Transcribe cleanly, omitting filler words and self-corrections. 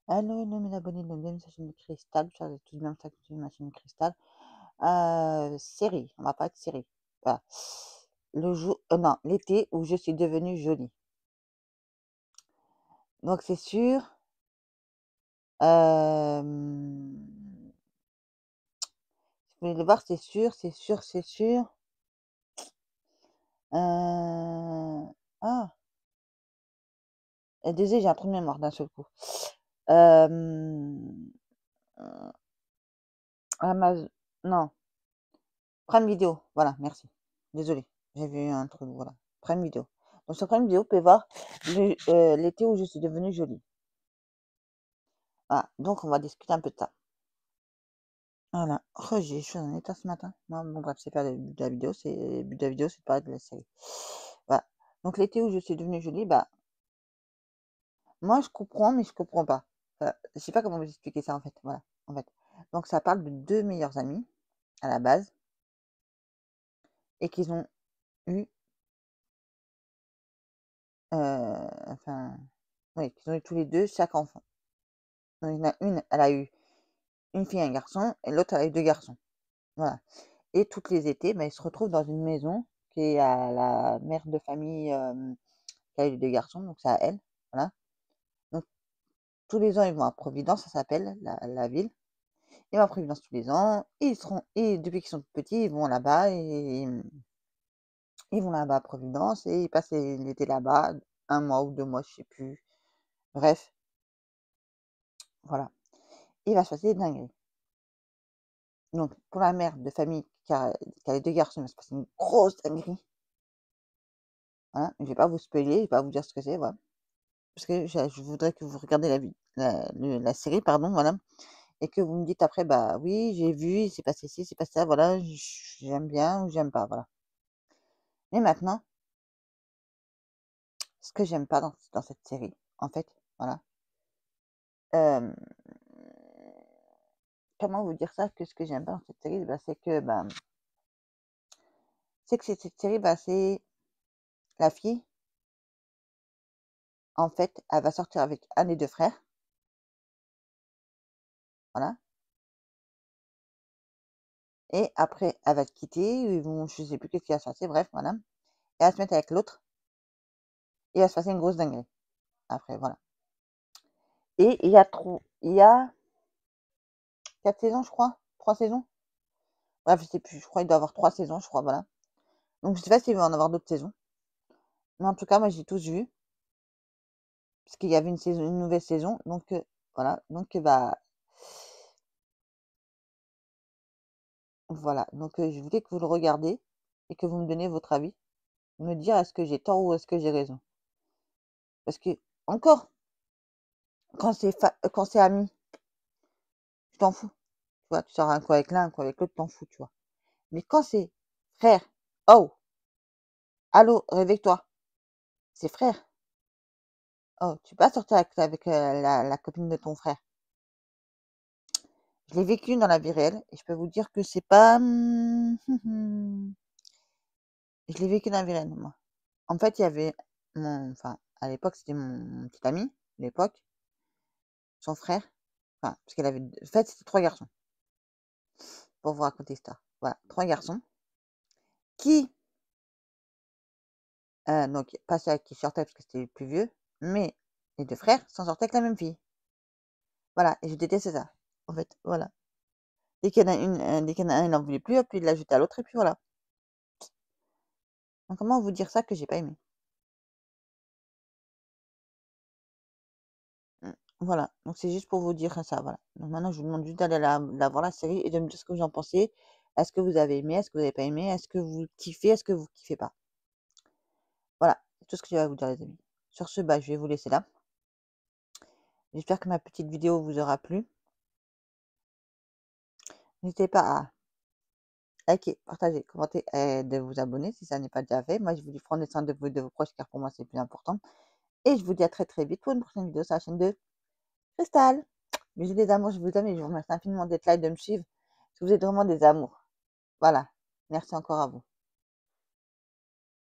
Hello, hello mes abonnés, bienvenue sur la chaîne de Cristal, je suis tout de même ça que ma chaîne Cristal. Série, on va parler de série. Voilà. Le jour, non, l'été où je suis devenue jolie. Donc c'est sûr, si vous voulez le voir, c'est sûr, c'est sûr, c'est sûr. Ah, et désolé, j'ai un trou de mémoire d'un seul coup. Euh, Amazon, non, Prime Video, voilà, merci. Désolé, j'ai vu un truc, voilà. Prime Video. Donc sur Prime Video, vous pouvez voir l'été où je suis devenue jolie. Voilà, donc on va discuter un peu de ça. Voilà. Oh, j'ai les choses en état ce matin. Bon, bref, c'est pas le but de la vidéo, le but de la vidéo, c'est de parler de la série. Voilà. Donc l'été où je suis devenue jolie, bah, moi je comprends, mais je comprends pas. Je sais pas comment vous expliquer ça en fait. Voilà, en fait. Donc ça parle de deux meilleurs amis à la base et qu'ils ont eu, enfin, oui, qu'ils ont eu tous les deux chaque enfant. Donc, il y en a une, elle a eu une fille et un garçon, et l'autre, elle a eu deux garçons. Voilà. Et toutes les étés, bah, ils se retrouvent dans une maison qui est à la mère de famille qui a eu les deux garçons, donc c'est à elle. Voilà. Donc tous les ans, ils vont à Providence, ça s'appelle la ville. Ils vont à Providence tous les ans, et depuis qu'ils sont petits, ils vont là-bas, et ils vont là-bas à Providence, et ils passent l'été là-bas, un mois ou 2 mois, je sais plus. Bref, voilà. Il va se passer des dingueries. Donc, pour la mère de famille qui a les deux garçons, il va se passer une grosse dinguerie. Voilà, je vais pas vous spoiler, je vais pas vous dire ce que c'est, voilà. Parce que je voudrais que vous regardiez la série, pardon, voilà, et que vous me dites après, bah oui, j'ai vu, il s'est passé ci, c'est passé ça, voilà, j'aime bien ou j'aime pas, voilà. Mais maintenant, ce que j'aime pas dans cette série, en fait, voilà, euh, comment vous dire ça, que ce que j'aime pas dans cette série, bah, c'est que cette série, bah, c'est la fille, en fait, elle va sortir avec un des deux frères, voilà, et après, elle va te quitter, ils vont, je sais plus qu'est-ce qui va se passer, bref, voilà, et elle va se mettre avec l'autre, et il va se passer une grosse dinguerie, après, voilà. Et il y a 4 saisons, je crois, 3 saisons. Bref, je sais plus, je crois qu'il doit y avoir 3 saisons, je crois, voilà. Donc je sais pas s'il va en avoir d'autres saisons. Mais en tout cas, moi j'ai tous vu, parce qu'il y avait une nouvelle saison. Donc voilà. Donc bah voilà. Donc je voulais que vous le regardiez et que vous me donniez votre avis. Me dire est-ce que j'ai tort ou est-ce que j'ai raison. Parce que encore, quand c'est ami, tu t'en fous. Tu vois, tu sors un coup avec l'un, un coup avec l'autre, t'en fous, tu vois. Mais quand c'est frère, oh, allô, réveille-toi, c'est frère. Oh, tu peux pas sortir avec la copine de ton frère. Je l'ai vécu dans la vie réelle et je peux vous dire que c'est pas, je l'ai vécu dans la vie réelle, moi. En fait, il y avait enfin, à l'époque, c'était mon petit ami, à l'époque, son frère, enfin, parce qu'elle avait, en fait, c'était 3 garçons, pour vous raconter l'histoire. Voilà, 3 garçons qui, donc pas ceux avec qui sortaient parce que c'était les plus vieux, mais les 2 frères s'en sortaient avec la même fille. Voilà, et je détestais ça, en fait, voilà. Dès qu'il y en a un, il en voulait plus, hop, il l'a jeté à l'autre et puis voilà. Donc comment vous dire ça que j'ai pas aimé? Mmh, voilà, donc c'est juste pour vous dire ça, voilà. Donc maintenant, je vous demande juste d'aller la voir la série et de me dire ce que vous en pensez. Est-ce que vous avez aimé? Est-ce que vous avez pas aimé? Est-ce que vous kiffez? Est-ce que vous kiffez pas? Voilà, c'est tout ce que j'ai à vous dire les amis. Sur ce, bah, je vais vous laisser là. J'espère que ma petite vidéo vous aura plu. N'hésitez pas à liker, partager, commenter et de vous abonner si ça n'est pas déjà fait. Moi, je vous dis prenez soin de vous et de vos proches car pour moi, c'est le plus important. Et je vous dis à très très vite pour une prochaine vidéo sur la chaîne de Cristal. Bisous les amours, je vous aime et je vous remercie infiniment d'être là et de me suivre. Parce que vous êtes vraiment des amours. Voilà. Merci encore à vous.